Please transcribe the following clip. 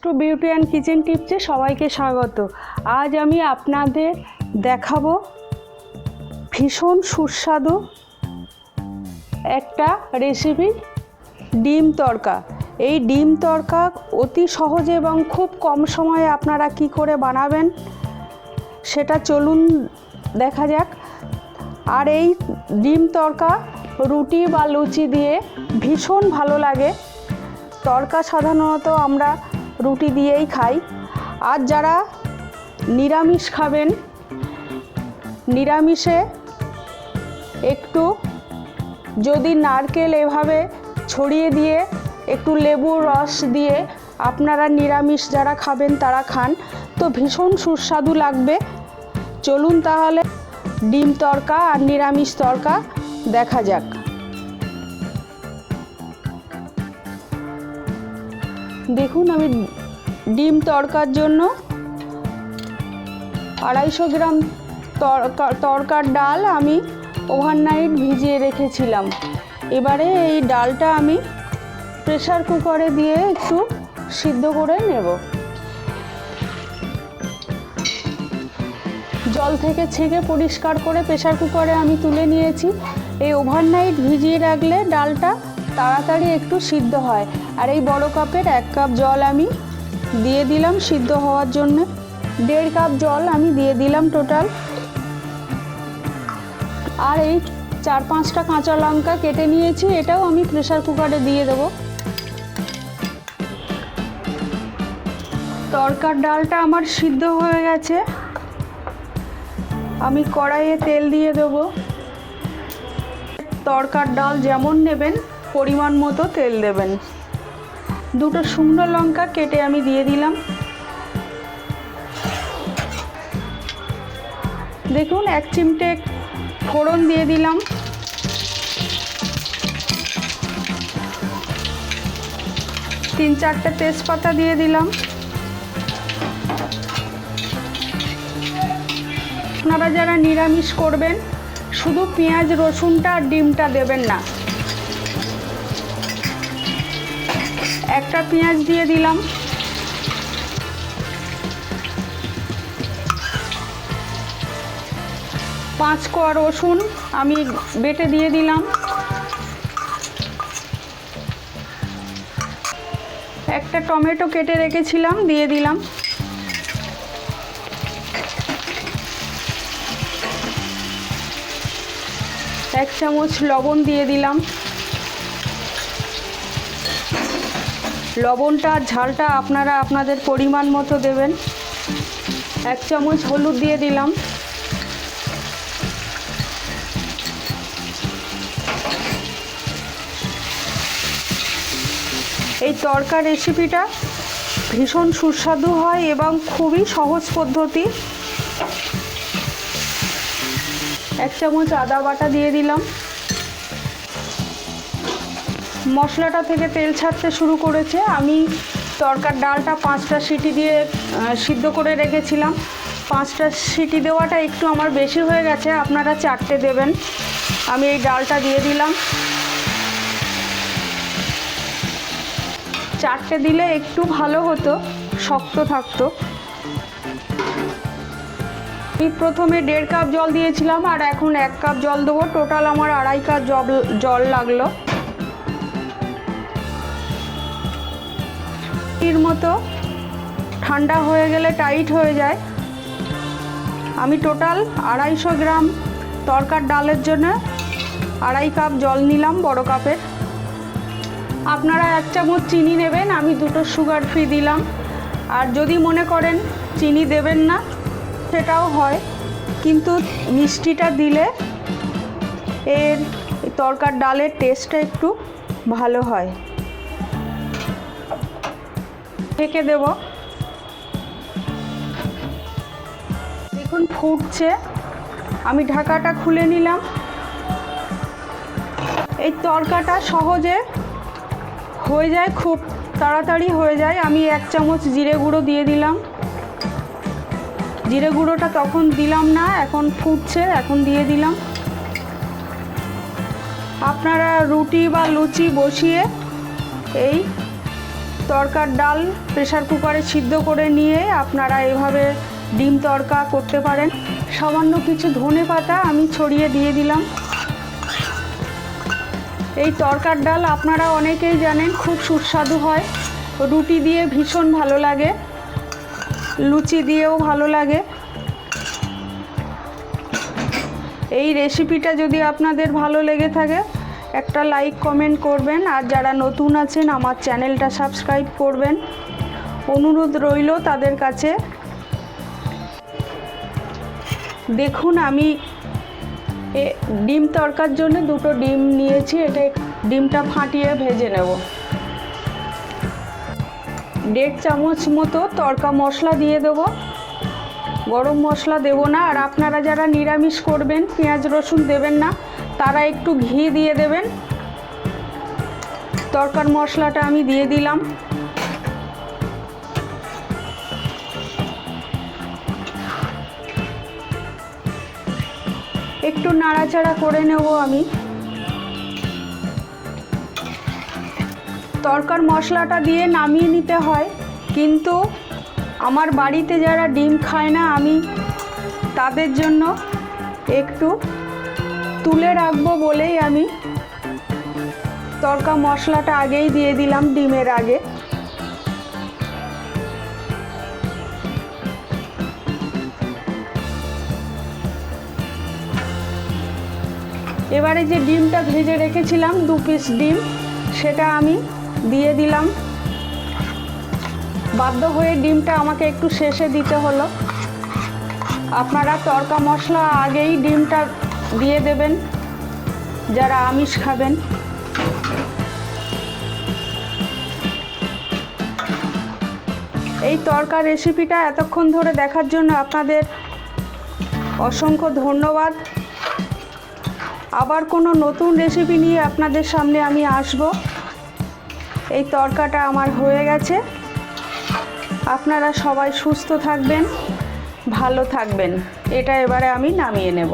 Two beauty and kitchen টিপসে সবাইকে স্বাগত। আজ আমি আপনাদের দেখাবো ভীষণ সুস্বাদু একটা রেসিপি, ডিম তড়কা। এই ডিম তড়কা অতি সহজে এবং খুব কম সময়ে আপনারা কি করে বানাবেন সেটা চলুন দেখা যাক। আর এই ডিম তড়কা রুটি বা লুচি দিয়ে ভীষণ ভালো লাগে। তড়কা সাধারণত আমরা রুটি দিয়েই খাই। আর যারা নিরামিষ খাবেন, নিরামিষে একটু যদি নারকেল এভাবে ছড়িয়ে দিয়ে একটু লেবুর রস দিয়ে আপনারা নিরামিষ যারা খাবেন তারা খান, তো ভীষণ সুস্বাদু লাগবে। চলুন তাহলে ডিম তড়কা আর নিরামিষ তড়কা দেখা যাক। দেখুন, আমি ডিম তড়কার জন্য 250 গ্রাম তড়কার ডাল আমি ওভারনাইট ভিজিয়ে রেখেছিলাম। এবারে এই ডালটা আমি প্রেসার কুকারে দিয়ে একটু সিদ্ধ করে নেব। জল থেকে ছেঁকে পরিষ্কার করে প্রেসার কুকারে আমি তুলে নিয়েছি। এই ওভারনাইট ভিজিয়ে রাখলে ডালটা তাড়াতাড়ি একটু সিদ্ধ হয়। আর এই বড় কাপের 1 কাপ জল আমি দিয়ে দিলাম সিদ্ধ হওয়ার জন্য। 1.5 কাপ জল আমি দিয়ে দিলাম টোটাল। আর এই 4-5টা কাঁচা লঙ্কা কেটে নিয়েছি, এটাও আমি প্রেসার কুকারে দিয়ে দেব। তড়কার ডালটা আমার সিদ্ধ হয়ে গেছে। আমি কড়াইয়ে তেল দিয়ে দেবো। তড়কার ডাল যেমন নেবেন পরিমাণ মতো তেল দেবেন। 2টো শুকনো লঙ্কা কেটে আমি দিয়ে দিলাম। দেখুন, 1 চিমটে ফোড়ন দিয়ে দিলাম। তিন চারটে তেজপাতা দিয়ে দিলাম। আপনারা যারা নিরামিষ করবেন শুধু পেঁয়াজ রসুনটা আর ডিমটা দেবেন না। একটা পেঁয়াজ দিয়ে দিলাম। 5 কোয়া রসুন আমি বেটে দিয়ে দিলাম। একটা টমেটো কেটে রেখেছিলাম দিয়ে দিলাম। এক চামচ লবণ দিয়ে দিলাম। লবণটা আর ঝালটা আপনারা আপনাদের পরিমাণ মতো দেবেন। 1 চামচ হলুদ দিয়ে দিলাম। এই তড়কা রেসিপিটা ভীষণ সুস্বাদু হয় এবং খুবই সহজ পদ্ধতি। 1 চামচ আদা বাটা দিয়ে দিলাম। মশলাটা থেকে তেল ছাড়তে শুরু করেছে। আমি তড়কার ডালটা 5টা সিটি দিয়ে সিদ্ধ করে রেখেছিলাম। 5টা সিটি দেওয়াটা একটু আমার বেশি হয়ে গেছে, আপনারা 4টে দেবেন। আমি এই ডালটা দিয়ে দিলাম। 4টে দিলে একটু ভালো হতো, শক্ত থাকতো। আমি প্রথমে 1.5 কাপ জল দিয়েছিলাম আর এখন 1 কাপ জল দেবো। টোটাল আমার 2.5 কাপ জল লাগলো। এর মতো ঠান্ডা হয়ে গেলে টাইট হয়ে যায়। আমি টোটাল 250 গ্রাম তড়কার ডালের জন্য 2.5 কাপ জল নিলাম বড় কাপের। আপনারা 1 চামচ চিনি নেবেন, আমি 2টো সুগার ফ্রি দিলাম। আর যদি মনে করেন চিনি দেবেন না সেটাও হয়, কিন্তু মিষ্টিটা দিলে এর তড়কার ডালের টেস্টটা একটু ভালো হয়। ঢেকে দেব। দেখুন ফুটছে, আমি ঢাকাটা খুলে নিলাম। এই তড়কাটা সহজে হয়ে যায়, খুব তাড়াতাড়ি হয়ে যায়। আমি 1 চামচ জিরে গুঁড়ো দিয়ে দিলাম। জিরে গুঁড়োটা তখন দিলাম না, এখন ফুটছে এখন দিয়ে দিলাম। আপনারা রুটি বা লুচি বসিয়ে এই তরকার ডাল প্রেসার কুকারে সিদ্ধ করে নিয়ে আপনারা এভাবে ডিম তরকা করতে পারেন। সামান্য কিছু ধনেপাতা আমি ছড়িয়ে দিয়ে দিলাম। এই তরকার ডাল আপনারা অনেকেই জানেন খুব সুস্বাদু হয়, রুটি দিয়ে ভীষণ ভালো লাগে, লুচি দিয়েও ভালো লাগে। এই রেসিপিটা যদি আপনাদের ভালো লেগে থাকে একটা লাইক কমেন্ট করবেন, আর যারা নতুন আছেন আমার চ্যানেলটা সাবস্ক্রাইব করবেন, অনুরোধ রইল তাদের কাছে। দেখুন আমি ডিম তরকার জন্য দুটো ডিম নিয়েছি, এটা ডিমটা ফাটিয়ে ভেজে নেব। 1.5 চামচ মতো তড়কা মশলা দিয়ে দেবো, গরম মশলা দেব না। আর আপনারা যারা নিরামিষ করবেন, পেঁয়াজ রসুন দেবেন না, তারা একটু ঘি দিয়ে দেবেন। তরকার মশলাটা আমি দিয়ে দিলাম। একটু নাড়াচাড়া করে নেব আমি। তরকার মশলাটা দিয়ে নামিয়ে নিতে হয়, কিন্তু আমার বাড়িতে যারা ডিম খায় না, আমি তাদের জন্য একটু তুলে রাখবো বলেই আমি তরকা মশলাটা আগেই দিয়ে দিলাম ডিমের আগে। এবারে যে ডিমটা ভেজে রেখেছিলাম 2 পিস ডিম, সেটা আমি দিয়ে দিলাম। বাধ্য হয়ে ডিমটা আমাকে একটু শেষে দিতে হলো। আপনারা তড়কা মশলা আগেই ডিমটা দিয়ে দেবেন যারা আমিষ খাবেন। এই তড়কা রেসিপিটা এতক্ষণ ধরে দেখার জন্য আপনাদের অসংখ্য ধন্যবাদ। আবার কোনো নতুন রেসিপি নিয়ে আপনাদের সামনে আমি আসব। এই তড়কাটা আমার হয়ে গেছে। আপনারা সবাই সুস্থ থাকবেন, ভালো থাকবেন। এটা এবারে আমি নামিয়ে নেব।